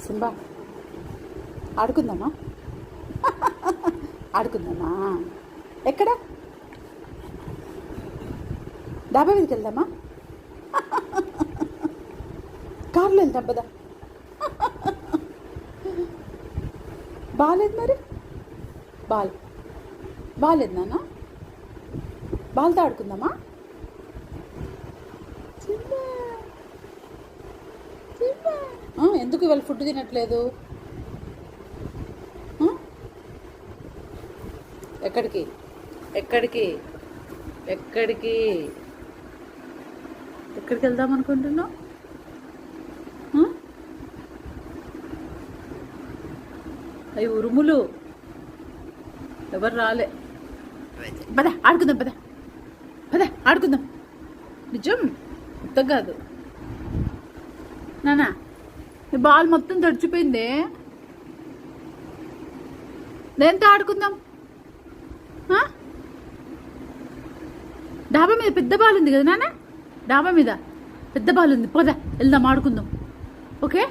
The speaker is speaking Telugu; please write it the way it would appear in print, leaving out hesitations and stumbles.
సింబా ఆడుకుందామా? ఆడుకుందామా? ఎక్కడ? డాబా మీదకి వెళ్దామా? కార్లో వెళ్దాం పదా. బాగాలేదు మరి. బాగాలేదు నాన్న. బాల్తో ఆడుకుందామా? ఎందుకు ఇవాళ ఫుడ్ తినట్లేదు? ఎక్కడికి ఎక్కడికి ఎక్కడికి ఎక్కడికి వెళ్దాం అనుకుంటున్నావు? అవి ఉరుములు, ఎవరు రాలే. పద ఆడుకుందాం, పద ఆడుకుందాం. నిజం మొత్తం కాదు నానా. ఈ బాల్ మొత్తం తడిచిపోయిందే. దేంతో ఆడుకుందాం? డాబా మీద పెద్ద బాల్ ఉంది కదా నాన్న. డాబా మీద పెద్ద బాల్ ఉంది, పద వెళ్దాం ఆడుకుందాం. ఓకే.